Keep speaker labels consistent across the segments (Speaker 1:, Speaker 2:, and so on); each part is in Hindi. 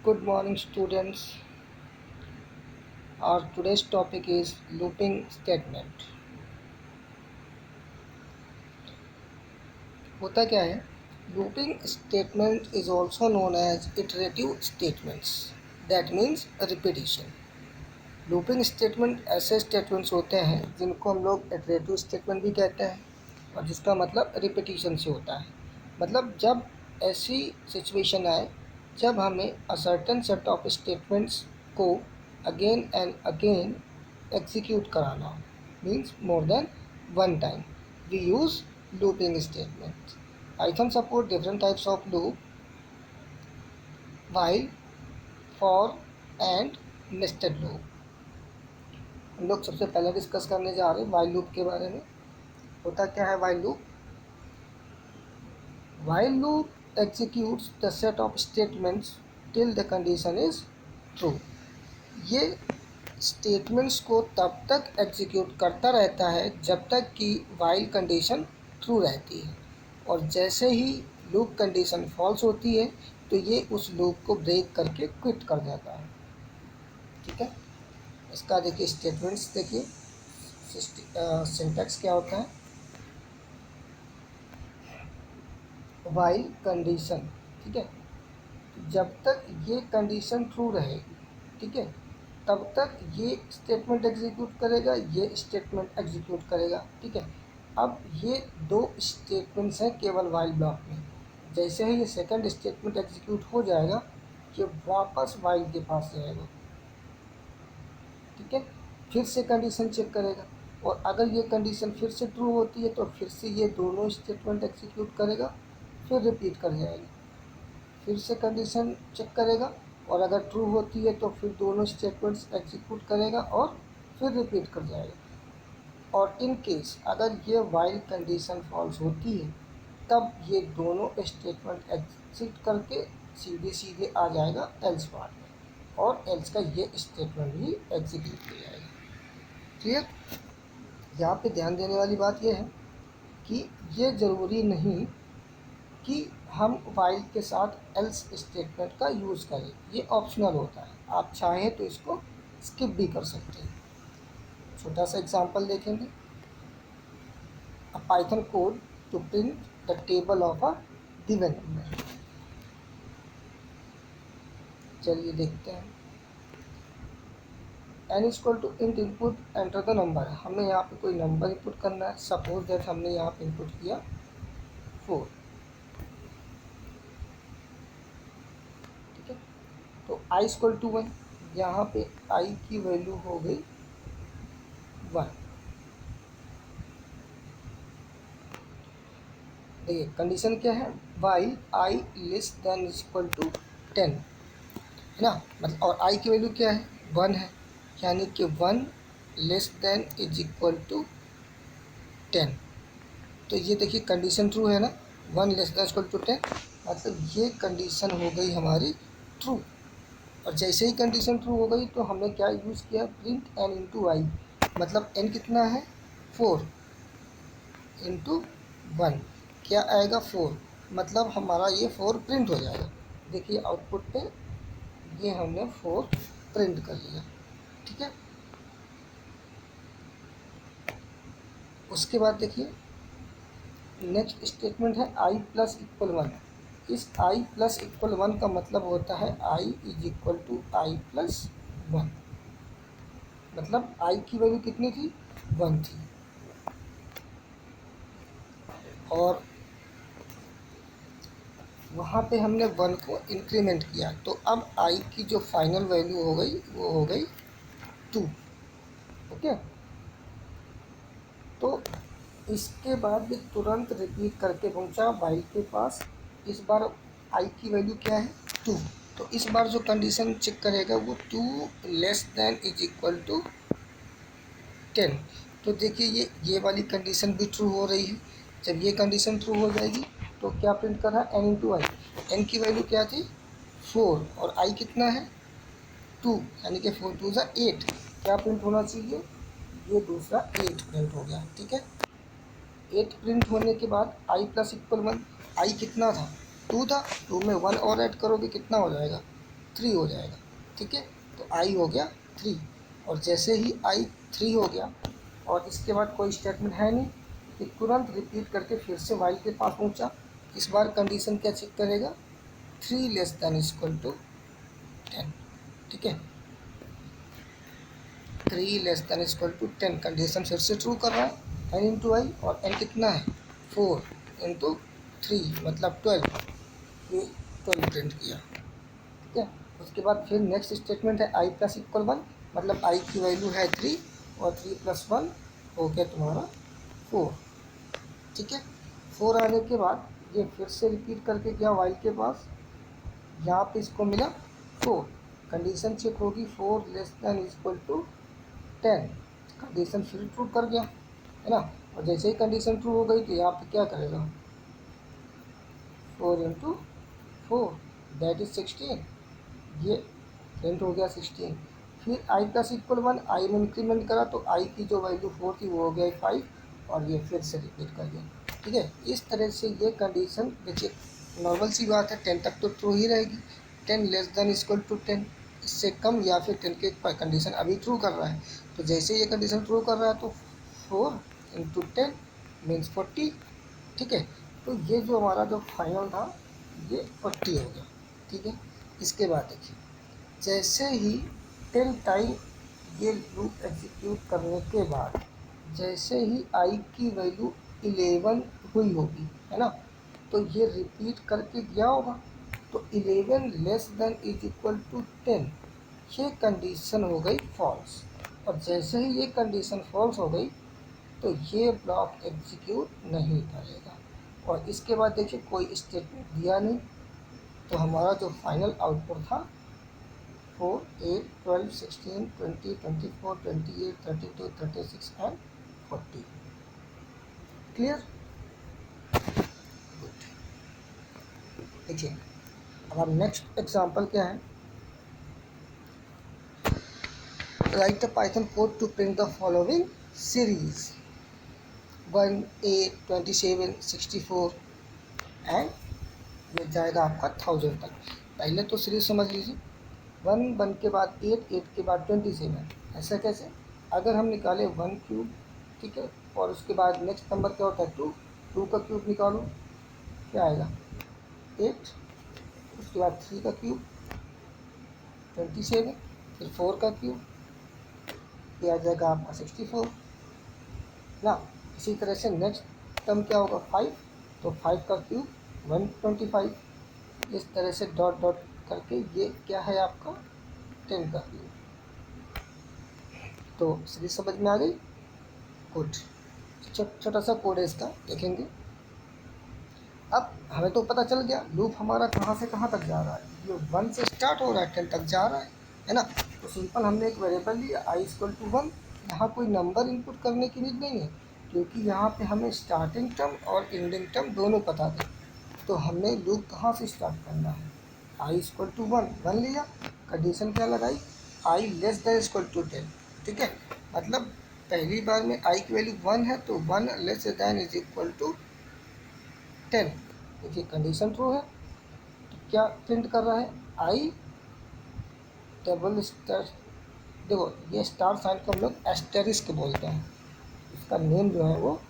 Speaker 1: Good morning, students. Our today's topic is looping statement. होता क्या है? Looping statement is also known as iterative statements. That means repetition. Looping statement ऐसे statements होते हैं जिनको हम लोग iterative statement भी कहते हैं और जिसका मतलब repetition से होता है. मतलब जब ऐसी situation आए जब हमें a certain set of statements को again and again execute कराना हो, means more than one time, we use looping statements. Python support different types of loop: while, for and nested loop. हम लोग सबसे पहले डिस्कस करने जा रहे हैं while loop के बारे में. होता क्या है while loop? While loop executes the set of statements till the condition is true. ये स्टेटमेंट्स को तब तक एग्जीक्यूट करता रहता है जब तक कि वाइल कंडीशन ट्रू रहती है, और जैसे ही लूप कंडीशन फॉल्स होती है तो ये उस लूप को ब्रेक करके क्विट कर जाता है. ठीक है, इसका देखिए स्टेटमेंट्स देखिए, सिंटैक्स क्या होता है. वाइल कंडीशन, ठीक है, जब तक ये कंडीशन ट्रू रहेगी, ठीक है, तब तक ये स्टेटमेंट एग्जीक्यूट करेगा, ये स्टेटमेंट एग्जीक्यूट करेगा. ठीक है, अब ये दो स्टेटमेंट्स हैं केवल वाइल ब्लॉक में. जैसे ही ये सेकंड स्टेटमेंट एग्जीक्यूट हो जाएगा ये वापस वाइल के पास जाएगा. ठीक है, फिर से कंडीशन चेक करेगा, और अगर ये कंडीशन फिर से ट्रू होती है तो फिर से ये दोनों स्टेटमेंट एग्जीक्यूट करेगा, फिर रिपीट कर जाएगा, फिर से कंडीशन चेक करेगा, और अगर ट्रू होती है तो फिर दोनों स्टेटमेंट्स एग्जीक्यूट करेगा और फिर रिपीट कर जाएगा. और इन केस अगर ये वाइल कंडीशन फॉल्स होती है तब ये दोनों स्टेटमेंट एग्जिट करके सीधे सीधे आ जाएगा एल्स पार्ट में, और एल्स का ये स्टेटमेंट भी एग्जीक्यूट किया जाएगा. क्लियर? यहाँ पे ध्यान देने वाली बात यह है कि ये ज़रूरी नहीं कि हम वाइल के साथ एल्स स्टेटमेंट का यूज़ करें, ये ऑप्शनल होता है. आप चाहें तो इसको स्किप भी कर सकते हैं. छोटा सा एग्जांपल देखेंगे. A python code to print the table of a given number. चलिए देखते हैं. n is equal to int input enter the number. हमें यहाँ पे कोई नंबर इनपुट करना है. सपोज दैट हमने यहाँ पे इनपुट किया 4. ठीक है, तो i इक्वल टू 1. यहाँ पे i की वैल्यू हो गई 1. देखिए कंडीशन क्या है, while i less than is equal to 10 है ना. मतलब और i की वैल्यू क्या है, 1 है, यानी कि 1 less than is equal to 10. तो ये देखिए कंडीशन ट्रू है ना, 1 लेस देन इक्वल टू 10, मतलब ये कंडीशन हो गई हमारी ट्रू. और जैसे ही कंडीशन ट्रू हो गई तो हमने क्या यूज़ किया, प्रिंट n इंटू आई. मतलब n कितना है, 4 इंटू 1 क्या आएगा, 4. मतलब हमारा ये 4 प्रिंट हो जाएगा. देखिए आउटपुट पे ये हमने 4 प्रिंट कर लिया. ठीक है, उसके बाद देखिए नेक्स्ट स्टेटमेंट है i प्लस इक्वल 1. इस i प्लस इक्वल 1 का मतलब होता है i is equal to i plus 1. मतलब i की वैल्यू कितनी थी, 1 थी, और वहाँ पे हमने 1 को इंक्रीमेंट किया, तो अब i की जो फाइनल वैल्यू हो गई वो हो गई 2. ओके, तो इसके बाद ये तुरंत रिपीट करके पहुंचा वाइल के पास. इस बार i की वैल्यू क्या है, 2. तो इस बार जो कंडीशन चेक करेगा वो 2 less than is equal to 10. तो देखिए ये वाली कंडीशन भी ट्रू हो रही है. जब ये कंडीशन ट्रू हो जाएगी तो क्या प्रिंट कर रहा है, n इंटू आई. n की वैल्यू क्या थी, 4, और i कितना है, 2, यानी कि 4 2 8. क्या प्रिंट होना चाहिए, ये दूसरा 8 प्रिंट हो गया. ठीक है, 8 प्रिंट होने के बाद i प्लस इक्वल 1. i कितना था, 2 था, 2 में 1 और ऐड करोगे कितना हो जाएगा, 3 हो जाएगा। ठीक है, तो आई हो गया 3। और जैसे ही आई 3 हो गया और इसके बाद कोई स्टेटमेंट है नहीं, कि तुरंत रिपीट करके फिर से वाइल के पास पहुंचा। इस बार कंडीशन क्या चेक करेगा, 3 लेस देन इक्वल टू 10। ठीक है, 3 less than equal to 10 condition फिर से ट्रू कर रहा है। n इंटू आई, और n कितना है 4 इंटू 3 मतलब 12, ये 12 प्रिंट किया। ठीक है, उसके बाद फिर नेक्स्ट स्टेटमेंट है आई प्लस इक्वल 1, मतलब आई की वैल्यू है 3 और 3 प्लस 1 हो गया तुम्हारा 4। ठीक है, 4 आने के बाद ये फिर से रिपीट करके गया वाइल के पास, यहाँ पे इसको मिला 4, कंडीशन चेक होगी 4 less than equal to 10, condition फिर ट्रू कर गया, है ना। और जैसे ही कंडीशन ट्रू हो गई तो यहाँ पे क्या करेगा, 4 इंटू 4 दैट इज 16, ये प्रिंट हो गया 16। फिर आई प्लस इक्वल 1, आई में इंक्रीमेंट करा तो आई की जो वैल्यू 4 थी वो हो गया 5, और ये फिर से रिपीट कर दिया। ठीक है, इस तरह से ये कंडीशन देखिए नॉर्मल सी बात है, 10 तक तो ट्रू ही रहेगी। 10 लेस देन इक्वल टू 10, इससे कम या फिर 10 के कंडीशन अभी ट्रू कर रहा है, तो जैसे ये कंडीशन ट्रू कर रहा है तो 4 इंटू 10 मीन्स 40। ठीक है, तो ये जो हमारा जो फाइनल था ये 40 हो गया। ठीक है, इसके बाद देखिए जैसे ही 10 टाइम ये लूप एग्जीक्यूट करने के बाद जैसे ही आई की वैल्यू 11 हुई होगी, है ना, तो ये रिपीट करके गया होगा, तो 11 less than is equal to 10, ये कंडीशन हो गई फॉल्स। और जैसे ही ये कंडीशन फॉल्स हो गई तो ये ब्लॉक एग्जीक्यूट नहीं करेगा। और इसके बाद देखिए कोई स्टेटमेंट दिया नहीं, तो हमारा जो फाइनल आउटपुट था 4, 8, 12, 16, 20, 24, 28, 32, 36 एंड 40। Clear, good. देखिए अब नेक्स्ट एग्जांपल क्या है, write the Python code to print the following series 1, 8, 27, 64 and ये जाएगा आपका 1000 तक। पहले तो सीरीज समझ लीजिए, 1 के बाद 8, 8 के बाद 27, ऐसा कैसे, अगर हम निकाले 1 क्यूब, ठीक है, और उसके बाद नेक्स्ट नंबर क्या होता है 2, 2 का क्यूब निकालो, क्या आएगा 8, उसके बाद 3 का क्यूब 27, फिर 4 का क्यूब, ये आ जाएगा आपका 64 ना। इसी तरह से नेक्स्ट टर्म क्या होगा 5, तो 5 का क्यूब 125, इस तरह से डॉट डॉट करके ये क्या है आपका 10 का क्यूब। तो सीरीज समझ में आ गई, गुड। छोटा सा कोड है इसका, देखेंगे। अब हमें तो पता चल गया लूप हमारा कहाँ से कहाँ तक जा रहा है, ये 1 से स्टार्ट हो रहा है 10 तक जा रहा है ना। तो सिंपल हमने एक वेरिएबल लिया आई इक्वल टू 1, यहाँ कोई नंबर इनपुट करने की नीड नहीं है, क्योंकि यहाँ पे हमें स्टार्टिंग टर्म और एंडिंग टर्म दोनों पता थे। तो हमने लूप कहाँ से स्टार्ट करना है, आई इक्वल टू 1 लिया, कंडीशन क्या लगाई, आई लेस देन इक्वल टू 10। ठीक है, मतलब पहली बार में आई की वैल्यू 1 है तो 1 less than is equal to 10। देखिए कंडीशन ट्रू है, तो क्या प्रिंट कर रहा है, आई डबल स्टार, देखो ये स्टार साइन को हम लोग एस्टेरिस्क बोलते हैं, इसका नेम जो है वो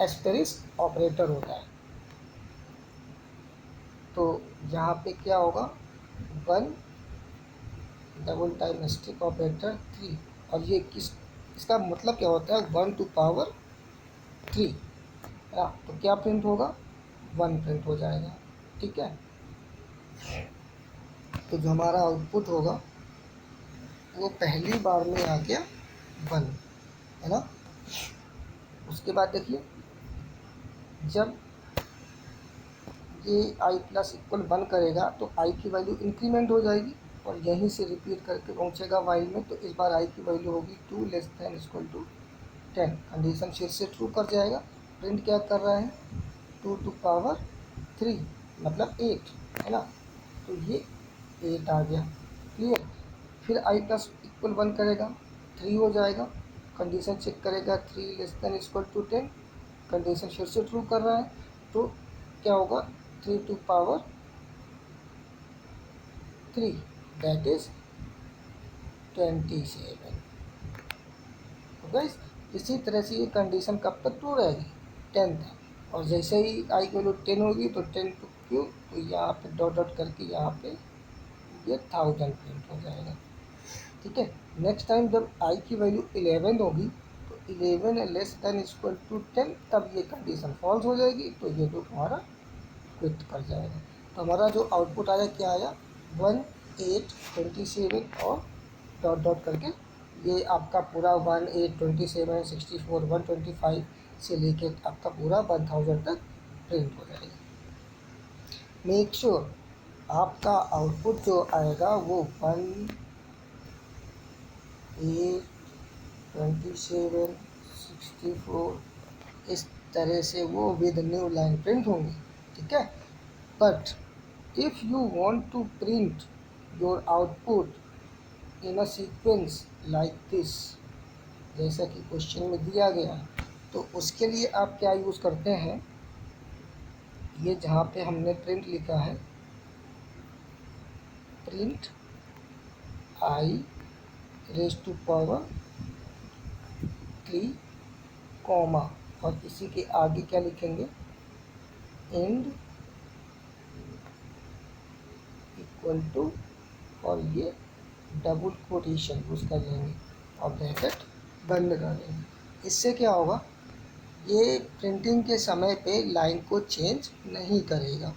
Speaker 1: एस्टेरिस्क ऑपरेटर होता है। तो यहाँ पे क्या होगा 1 डबल टाइम स्टिक ऑपरेटर 3, और ये किस, इसका मतलब क्या होता है 1 टू पावर 3, है ना। तो क्या प्रिंट होगा 1 प्रिंट हो जाएगा। ठीक है, तो जो हमारा आउटपुट होगा वो पहली बार में आ गया 1, है ना। उसके बाद देखिए जब ये आई प्लस इक्वल 1 करेगा तो आई की वैल्यू इंक्रीमेंट हो जाएगी और यहीं से रिपीट करके पहुंचेगा वाइल में, तो इस बार आई की वैल्यू होगी 2 less than equal to 10, condition फिर से ट्रू कर जाएगा। प्रिंट क्या कर रहा है 2 टू पावर 3 मतलब 8, है ना। तो ये 8 आ गया, क्लियर। फिर आई प्लस इक्वल 1 करेगा 3 हो जाएगा, कंडीशन चेक करेगा 3 less than equal to 10, condition फिर से ट्रू कर रहा है, तो क्या होगा 3 to power 3 that is 27। Guys इसी तरह से ये कंडीशन कब तक ट्रू रहेगी, 10 तक। और जैसे ही आई की वैल्यू 10 होगी तो 10 टू क्यू, तो यहाँ पे डॉट डॉट करके यहाँ पे ये 1000 प्रिंट हो जाएगा। ठीक है, नेक्स्ट टाइम जब आई की वैल्यू 11 होगी तो 11 लेस देन इक्वल टू 10, तब ये कंडीशन फॉल्स हो जाएगी, तो ये लूप हमारा क्विट कर जाएगा। तो हमारा जो आउटपुट आया क्या आया, 1 8 27 और डॉट डॉट करके ये आपका पूरा 1 8 27 64 125 से लेके आपका पूरा 1000 तक प्रिंट हो जाएगा। मेक श्योर आपका आउटपुट जो आएगा वो 1 8 27 64 इस तरह से वो विद न्यू लाइन प्रिंट होंगे। ठीक है, but if you want to print your output in a sequence like this, जैसा कि क्वेश्चन में दिया गया, तो उसके लिए आप क्या यूज़ करते हैं, ये जहाँ पे हमने प्रिंट लिखा है, print i raise to power 3 comma, और इसी के आगे क्या लिखेंगे, एंड इक्वल टू, और ये डबल कोटेशन यूज़ कर लेंगे और ब्रैकेट बंद कर देंगे। इससे क्या होगा, ये प्रिंटिंग के समय पे लाइन को चेंज नहीं करेगा।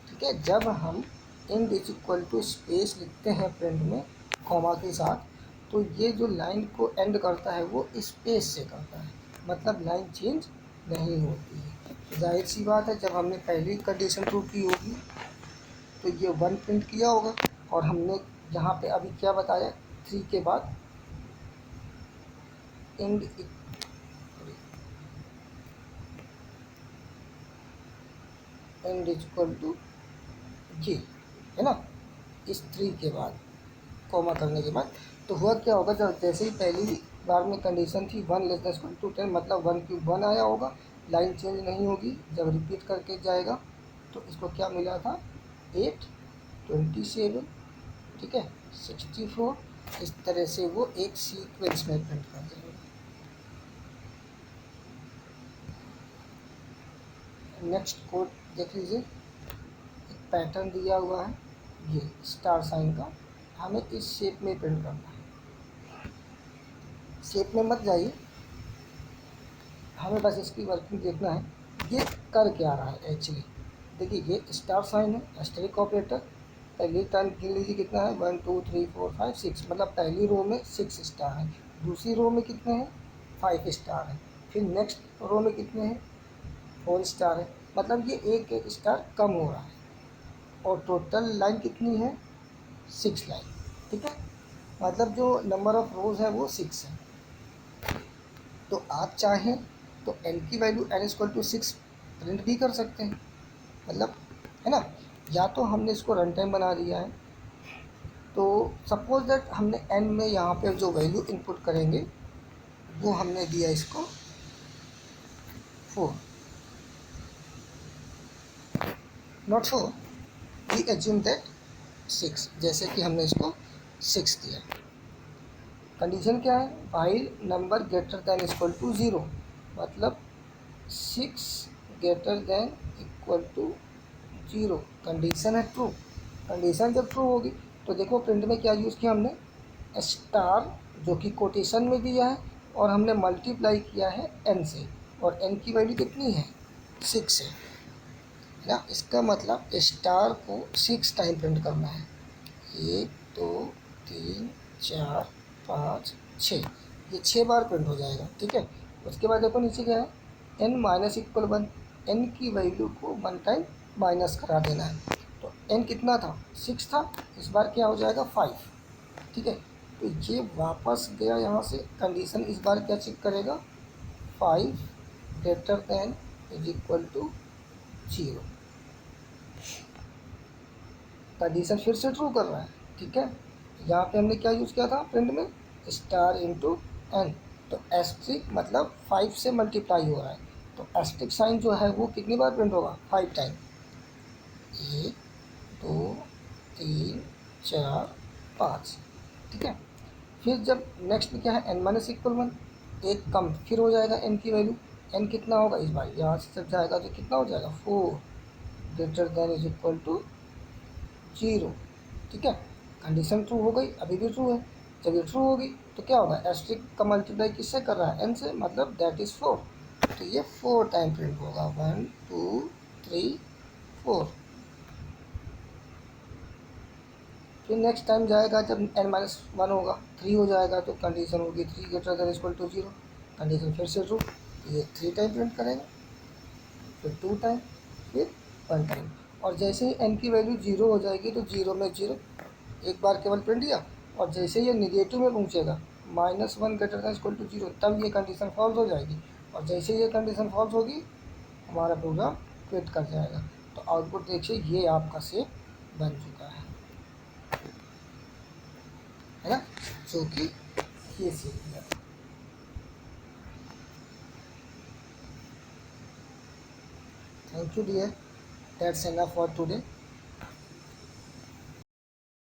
Speaker 1: ठीक है, जब हम end is equal to space लिखते हैं प्रिंट में कॉमा के साथ, तो ये जो लाइन को एंड करता है वो स्पेस से करता है, मतलब लाइन चेंज नहीं होती है। जाहिर सी बात है, जब हमने पहली कंडीशन ट्रू की होगी तो ये 1 प्रिंट किया होगा, और हमने जहाँ पे अभी क्या बताया, 3 के बाद एंड इज इक्वल टू जी, है ना, इस 3 के बाद कॉमा करने के बाद, तो हुआ क्या होगा, जब जैसे ही पहली बार में कंडीशन थी 1 लेस देन इक्वल टू 10, मतलब 1 क्यूब 1 आया होगा, लाइन चेंज नहीं होगी। जब रिपीट करके जाएगा तो इसको क्या मिला था, 8 27, ठीक है, 64, इस तरह से वो एक सीक्वेंस में प्रिंट कर देगा। नेक्स्ट कोड देख लीजिए, एक पैटर्न दिया हुआ है, ये स्टार साइन का, हमें इस शेप में प्रिंट करना है। शेप में मत जाइए, हमें बस इसकी वर्किंग देखना है, ये कर क्या रहा है एक्चुअली। देखिए ये स्टार साइन है, एस्टेरिक ऑपरेटर, पहली टर्म गिन लीजिए कितना है, 1 2 3 4 5 6, मतलब पहली रो में 6 स्टार है, दूसरी रो में कितने हैं, 5 स्टार है, फिर नेक्स्ट रो में कितने हैं, 4 स्टार है, मतलब ये एक एक स्टार कम हो रहा है, और टोटल लाइन कितनी है, 6 लाइन। ठीक है, मतलब जो नंबर ऑफ रोज है वो 6 है। तो आप चाहें तो n की value n equal to 6 print भी कर सकते हैं, मतलब, है ना, या तो हमने इसको रन टाइम बना दिया है, तो सपोज दैट हमने n में यहाँ पे जो वैल्यू इनपुट करेंगे वो हमने दिया इसको 4, नॉट 4, वी एज्यूम दैट 6, जैसे कि हमने इसको 6 दिया। कंडीशन क्या है, while number greater than equal to 0, मतलब 6 greater than equal to 0, condition है ट्रू। कंडीशन जब ट्रू होगी तो देखो प्रिंट में क्या यूज़ किया हमने, स्टार जो कि कोटेशन में दिया है, और हमने मल्टीप्लाई किया है n से, और n की वैल्यू कितनी है, 6 है ना। इसका मतलब स्टार को 6 टाइम प्रिंट करना है, 1 2 3 4 5 6, ये 6 बार प्रिंट हो जाएगा। ठीक है, उसके बाद देखो नीचे क्या है, n माइनस इक्वल 1, n की वैल्यू को 1 टाइम माइनस करा देना है, तो n कितना था, 6 था, इस बार क्या हो जाएगा 5। ठीक है, तो ये वापस गया यहाँ से, कंडीशन इस बार क्या चेक करेगा, 5 greater than is equal to 0, condition फिर से ट्रू कर रहा है। ठीक है, यहाँ पे हमने क्या यूज़ किया था प्रिंट में, स्टार इंटू n, तो एस्ट्रिक मतलब 5 से मल्टीप्लाई हो रहा है, तो एस्ट्रिक साइन जो है वो कितनी बार प्रिंट होगा, 5 टाइम, 1 2 3 4 5, ठीक है। फिर जब नेक्स्ट में क्या है n-1, एक कम फिर हो जाएगा n की वैल्यू, n कितना होगा इस बार यहाँ से जब जाएगा तो कितना हो जाएगा 4 greater than is equal to 0, ठीक है। कंडीशन ट्रू हो गई, अभी भी ट्रू है। जब ये ट्रू होगी तो क्या होगा, एस्ट्रिक का मल्टीप्लाई किससे कर रहा है n से, मतलब दैट इज़ 4, तो ये 4 टाइम प्रिंट होगा 1 2 3 4। फिर नेक्स्ट टाइम जाएगा जब n-1 होगा 3 हो जाएगा तो कंडीशन होगी 3 greater than equal to 0, condition फिर से ट्रू, ये 3 टाइम प्रिंट करेगा, फिर 2 टाइम, फिर 1 टाइम। और जैसे ही n की वैल्यू 0 हो जाएगी तो 0 में 0 एक बार केवल प्रिंट दिया, और जैसे ये निगेटिव में पहुँचेगा -1 ग्रेटर देन इक्वल टू 0 तब ये कंडीशन फॉल्स हो जाएगी, और जैसे ये कंडीशन फॉल्स होगी हमारा प्रोग्राम क्विट कर जाएगा। तो आउटपुट देखिए ये आपका सेव बन चुका है ना, जो कि ये सेव किया। Thank you dear, that's enough for today.